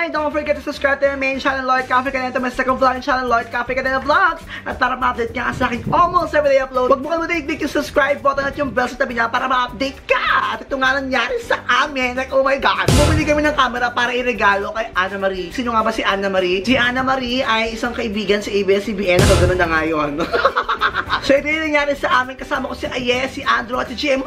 Hi! Don't forget to subscribe to my main channel, Lloyd Cafe Caneta, my second vlog channel, Lloyd Cafe Caneta Vlogs. At para ma-update ka sa aking almost everyday upload, huwag mo kalimutan i-click yung subscribe button at yung bell sa tabi niya para ma-update ka. At ito nga nangyari sa amin. Like, oh my God. Bumili kami ng camera para i-regalo kay Anna Marie. Sino nga ba si Anna Marie? Si Anna Marie ay isang kaibigan sa ABS-CBN. So, ganun na nga yun. So, ito yung nangyari sa amin. Kasama ko si Aye, si Andrew at si Jim.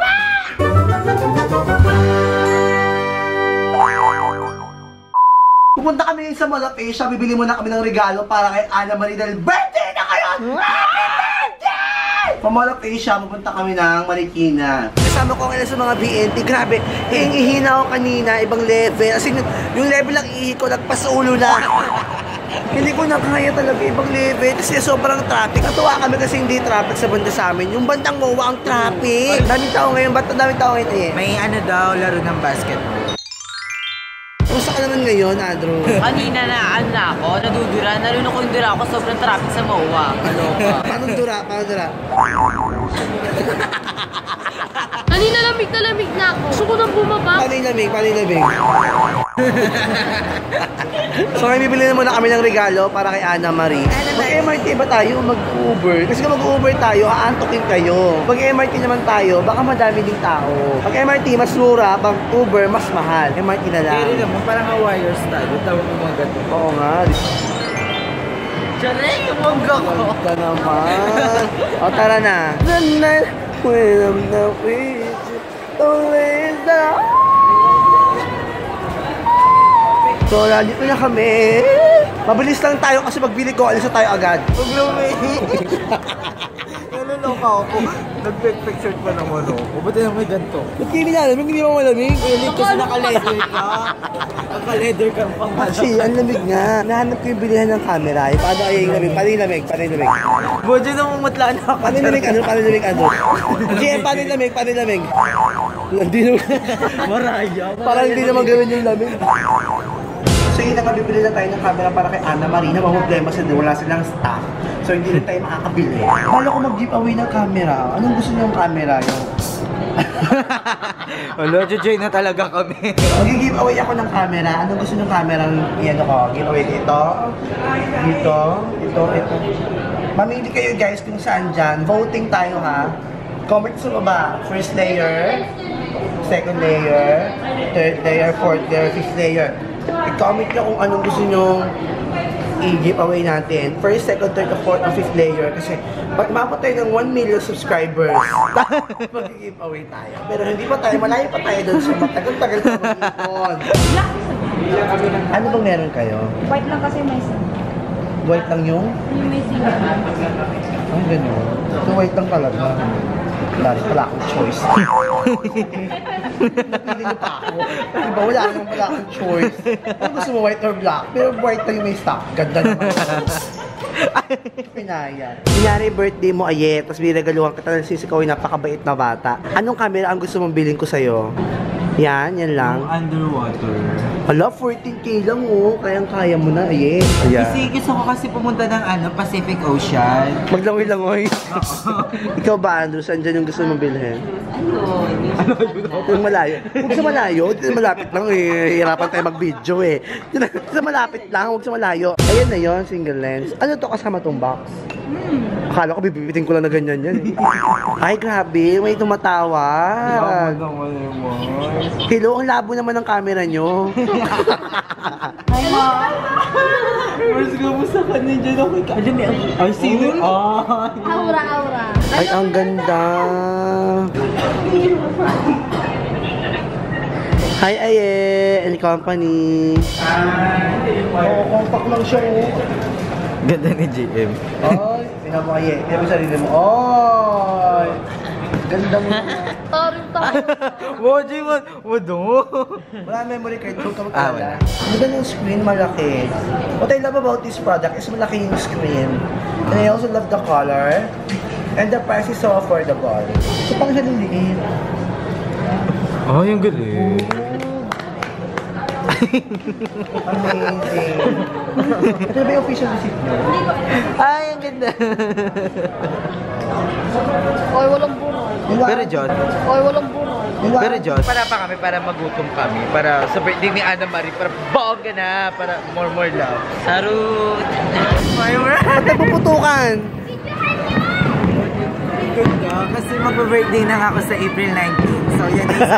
Pupunta kami sa Mall of Asia, bibili muna kami ng regalo para kay Anna Marie dahil birthday na kayo! Birthday! Sa Mall of Asia, pupunta kami ng Marikina. Kasama ko ngayon sa mga BNT, grabe, ihina ako kanina, ibang level. As in, yung level lang ihi ko, nagpasulo na. Hindi ko na kaya talaga ibang level kasi sobrang traffic. Natuwa kami kasi hindi traffic sa banda sa amin. Yung bandang Moa ang traffic. Daming tao ngayon, ba't daming tao ngayon eh? May ano daw, laro ng basketball. Kumusta ka naman ngayon, Andrew? Kanina na ako, nadudura. Nalunok ko yung dura ako, sobrang traffic sa MOA. Paano dura? Paano dura? Kanina lamig na ako. Gusto ko nang bumaba. Paano yung lamig? Paano yung lamig? So, ngayon bibili na muna kami ng regalo para kay Anna Marie. Mag-MRT ba tayo o mag-Uber? Kasi kung mag-Uber tayo, aantokin kayo. Pag-MRT naman tayo, baka madami ding tao. Pag-MRT, mas mura. Pag-Uber, mas mahal. MRT na lang. Pero naman, parang a wire style. Yung tawag ng mga gato. Oo nga. Diyan yung mongga ko. Ito naman. O, tara na. The night when I'm not with you, don't lay down. So, dito na kami. Mabilis lang tayo kasi magbili ko. Alis na tayo agad. Huwag lumihit. Nalulok ako. Nag-picture pa naman ako. Buti na may ganito. Ba't kayo nilalamig? Hindi mo malamig? Pilit kasi naka-leather ka. Naka-leather ka pang Kasi, ang lamig nga. Nahanap ko yung bilihan ng camera. Paano ay yung lamig? Paano yung lamig? Paano yung lamig? Budyo na mumutla na ako. Paano yung lamig? Ano? Paano yung lamig? Ano? GM, paano yung lamig? Paano yung lamig? Hindi naman. Maraya. Parang hindi naman gawin yung lamig. So yun na, bibili na tayo ng camera para kay Anna Marie na problema sila, wala silang stock. So hindi rin tayo makakabili. Bala ko mag-giveaway ng camera. Anong gusto niyo yung camera? Wala, jojoy na talaga kami. Mag-giveaway ako ng camera. Anong gusto niyo yung camera? Iyan ako. Giveaway dito. Dito. Ito. Mamili kayo guys kung saan dyan. Voting tayo ha. Comment sa baba. First layer. Second layer. Third layer. Fourth layer. Fifth layer. I-comment nyo kung anong gusto nyo i-giveaway natin. First, second, third, fourth, and fifth layer. Kasi pag mapot tayo ng 1 million subscribers, mag-giveaway tayo. Pero hindi pa tayo, malayo pa tayo doon. So matagal-tagal pa mag-ipon. Ano bang meron kayo? White lang kasi may sin. White lang yung? Yung may sin. Ang gano'n. So white lang talaga. Wala akong choice. Napili niyo pa ako. Diba, wala akong choice. Ano gusto mo, white or black? Pero white na yung may stock. Ganda naman. Pinaya. Kunyari birthday mo, Aye, tapos binagaluhan kita ng sisikawin, napakabait na bata. Anong camera ang gusto mong bilhin ko sa'yo? Yan lang. Underwater. Hala, 14K lang oh. Kayang-kaya mo na, Aye. Ayan. Kasi gusto ko kasi pumunta ng Pacific Ocean. Maglangoy-langoy. Ikaw ba, Andrew? Saan dyan yung gusto mong bilhin? Yung malayo. Huwag sa malayo. Malapit lang eh. Hirapan tayo mag-video eh. Sa malapit lang. Huwag sa malayo. Ayan na yon, single lens. Ano to kasama tong box? Akala ko bibibitin ko lang na ganyan yan eh. Ay, grabe. May tumatawag. Hello, ang labo naman ng camera nyo. Hi, Ma. Mas kamusta ka na dyan ako? Ay, sino? Aura. Ay, ang ganda. Hi, Aye. And company. Oo, compact lang siya oh. Ganda ni JM. Ay, pinapakaye. Kaya mo sarili mo. Ay, ganda mo naman. Moji mo. Wado. Wala memory card. Huwag ka magkala. Maganda yung screen, malaki. What I love about this product is malaki yung screen. And I also love the color. And the price is so affordable. So, pang siya liliit. Oh, yung galing. Amazing. Ito ba yung official receipt nyo? Ay, ang ganda. Oy, walang buron. Pero John, Oy, walang buron. Pero Diyos, Para pa kami, para magutom kami. Para sa birthday ni Ana Marie, para bongga na, para more love. Sarut! Ba't nagpuputukan? kasi mag-birthday na ako sa April 19. So yan is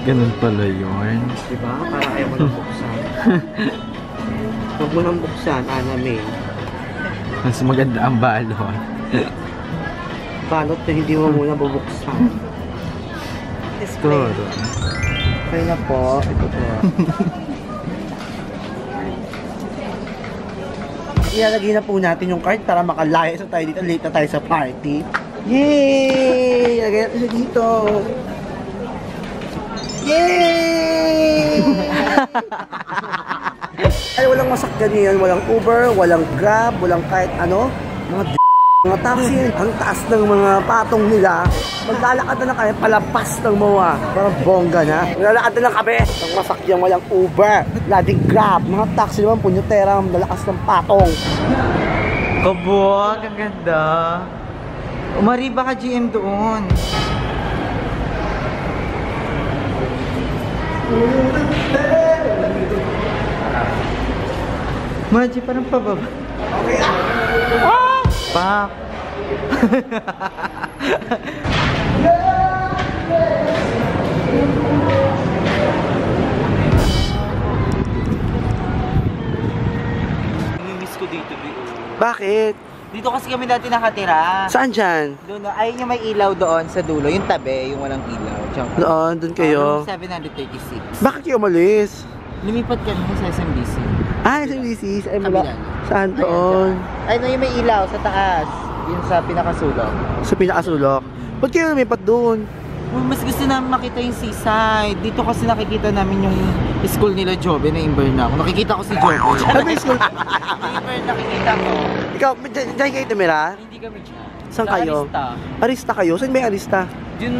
ganun pala yun. Diba? Para ayaw mo nang buksan. Huwag mo nang buksan, Ana May. Mas maganda ang balon. Balot na hindi mo muna bubuksan. Siguro. Okay na po. Ito po. Ilalagay na po natin yung card para makalaya sa tayo dito. Late na tayo sa party. Yay! Lagay natin siya dito. Yay! Ay, walang masakyan yan. Walang Uber, walang Grab, walang kahit ano. Mga taxi, ang taas ng mga patong nila. Maglalakad na kami palapas ng mga parang bongga na. Maglalakad na lang kami ng masakyan, walang Uber, lading Grab. Mga taxi naman, punyotera, lalakas ng patong. Kabog, ang ganda. Umari ba ka GM doon? Maji, parang pababa. Okay na. Pak! Namimiss ko dito, Bakit? Dito kasi kami dati nakatira. Saan dyan? Doon, ayun yung may ilaw doon sa dulo. Yung tabi, yung walang ilaw. Diyan. Doon kayo. 736. Bakit kayo umalis? Lumipat kami sa SMBC. Ah, SMBC. Ay, mula. Kabila. Saan doon? Ay, no, yung may ilaw sa taas. Yung sa pinakasulok. Sa pinakasulok. Ba't kayo lumipat doon? Mas gusto namin makita yung seaside. Dito kasi nakikita namin yung school nila Jobe na Inverna. Kung nakikita ko si Jobe. Ano ba yung school? Inverna nakikita ko. Ikaw, dyan kayo tumira? Hindi kami dyan. Saan Sa kayo? Arista. Arista kayo? Saan ba yung Arista? Yun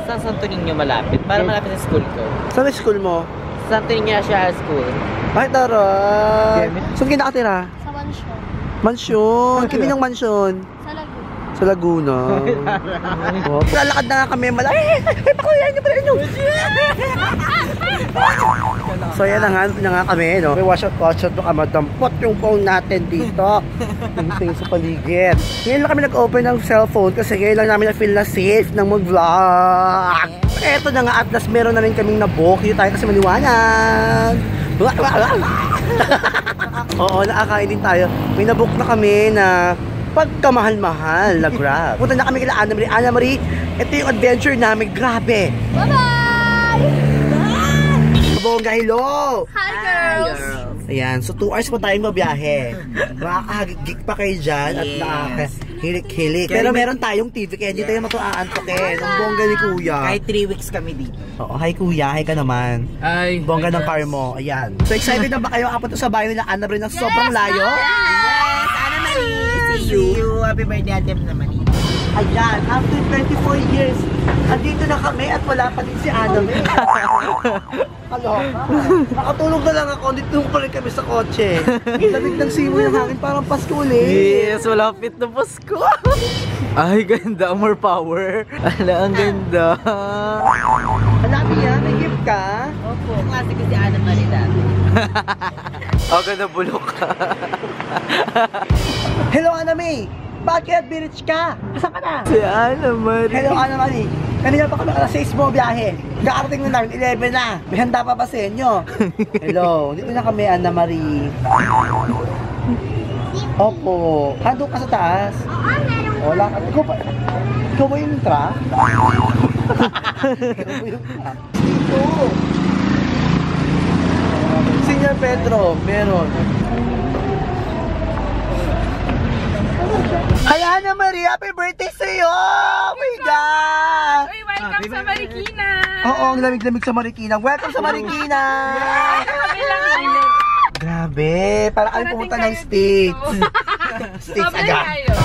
sa Santo Niño malapit. Para malapit sa school ko. Saan yung school mo? Santo Niño National School. Ay, taray! Saan kayo nakatira? Sa mansyon. Mansyon! Kimi ng mansyon? Sa Laguna. Sa Laguna. Oh, lalakad na nga kami. Ay, pakuya nyo, pala nyo! So yan na nga kami, no? May wash out baka madampot yung phone natin dito. Tingting sa paligid. Ngayon lang kami nag-open ng cellphone kasi ngayon lang namin na-feel na safe ng mag-vlog. Eto na nga, at last meron na rin kaming na-book. Dito tayo kasi maliwanag. Oo, nakakain din tayo. May na-book na kami na pagkamahal-mahal na Grab. Punta na kami kila Ana Marie. Ana Marie, ito yung adventure namin. Grabe! Bye-bye! Bongga, hello! Hi, girls! Ayan, so 2 hours pa tayong mabiyahe. Makakahagig pa kayo dyan at nakakahilik-hilik. Pero meron tayong TV kaya hindi tayo matuaantokin. Ang bongga ni Kuya. Kahit 3 weeks kami dito. Oo, hi Kuya, hi ka naman. Ay, Bongga ng car mo. Ayan. So excited na ba kayo kapunta sa bahay nila Ana Marie ng sobrang layo? Yes! Ana Marie! See you! Happy birthday, Ate Ana Marie. Ayan, after 24 years, andito na kami at wala pa din si Ana Marie. Kaloka. Nakatulog na lang ako, dito pa rin kami sa kotse. Lamig ng simoy ng hangin, parang Pasko ulit. Yes, malapit na Pasko. Ay, ganda. More power. Ala, ang ganda. Alam niya, may gift ka? Opo, klase ko si Ana Marie dati. Ang ganda bulok ka. Hello, Ana May! Bakit birich ka? Saan ka na? Si Ana Marie. Hello, Ana Marie. Kanina pa kami alas 6 mo biyahe. Kakarating na namin, 11 na. May handa pa ba sa inyo? Hello, dito na kami, Ana Marie. Opo. Hando ka sa taas? Wala ka. Ikaw ba yung truck? Ikaw ba yung truck? Dito. Senior Pedro, meron. Hi, Ana Marie! Happy birthday sa'yo! Oh my God! Uy, welcome sa Marikina! Oo, ang lamig-lamig sa Marikina. Welcome sa Marikina! Kami lang ulit. Grabe! Para kayo pumunta ng States. States Babalik agad. tayo.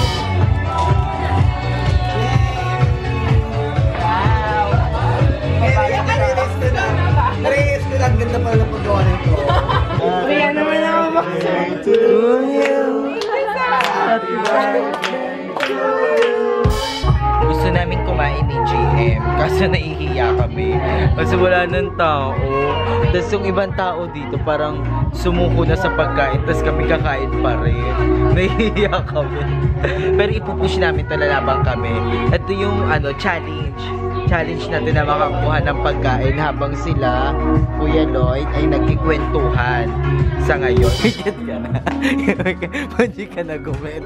Kasi wala ng tao. Tapos yung ibang tao dito parang sumuko na sa pagkain. Tapos kami kakain pa rin. Nahihiya kami. Pero ipupush namin ito, lalabang kami. Ito yung challenge. Challenge natin na makakuha ng pagkain habang sila, Kuya Lloyd, ay nagkikwentuhan sa ngayon. Higit ka na. Pwede ka na comment.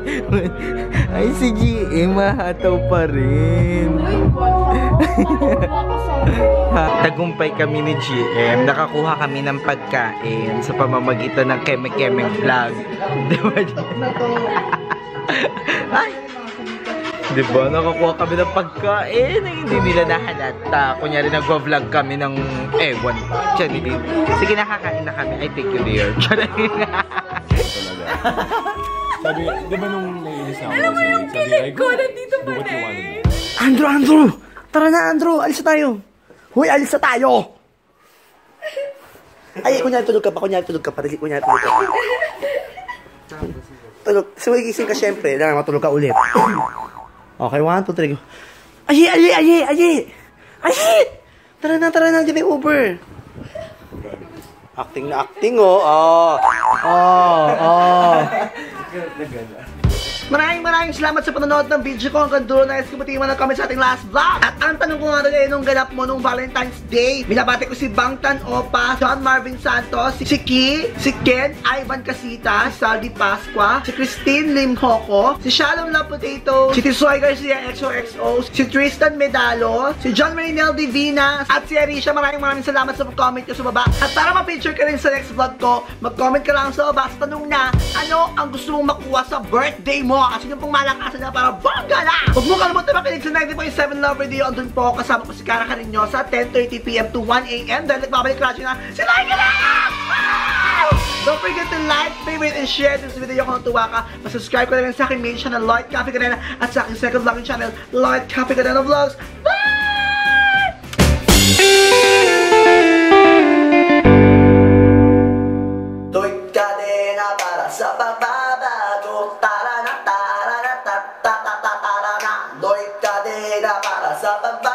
Ay, si GM, mahataw pa rin. Tagumpay kami ni GM. Nakakuha kami ng pagkain sa pamamagitan ng Keme-Keme vlog. Diba? Ay! Diba? Nakakuha kami ng pagkain na hindi nila nahalata. Kunyari nagwa-vlog kami ng ewan. Chanilin. Sige, nakakain na kami. I take you there. Chanilin. Sabi, di ba nung naiinis na ako? Alam mo yung kilig ko, nandito pa rin. Andrew! Tara na, Andrew! Alis na tayo! Huy, alis na tayo! Ay, kunyari tulog ka pa. Dali, kunyari tulog ka pa. Tulog. So, gising ka syempre. Kailangan matulog ka ulit. Okay, 1, 2, 3, go. Aye! Tara na, di may Uber. Acting na acting, oh. Maraming salamat sa panonood ng video ko. Hanggang dulo na kumutiman ng comment sa ating last vlog. At ang tanong ko nga rin nung ganap mo nung Valentine's Day. Binabati ko si Bangtan Opa, John Marvin Santos, si Ki, si Ken, Ivan Casita, Saldi Pasqua, si Christine Lim Hoco, si Shalom La Potato, si Tisoy Garcia XOXO, si Tristan Medalo, si John Marinel Divina, at si Arisha. Maraming salamat sa comment nyo sa baba. At para ma-feature ka rin sa next vlog ko, mag-comment ka lang sa baba sa tanong na ano ang gusto mong makuha sa birthday mo. Kasi yung pong malakasan na para bongga na! Huwag mo kalimutan makinig sa 90.7 Love Radio. Andun po kasama ko si Cara Carino sa 10:30 PM to 1 AM dahil nagbabalik klase na si Like na! Don't forget to like, favorite, and share this video kung natuwa ka. Masubscribe ka na rin sa aking main channel, Lloyd Cafe Cadena, at sa aking second vlogging channel, Lloyd Cafe Cadena Vlogs. Bye! Lloyd Cadena para sa pagbabago. Lloyd Cadena para sa pagbabago.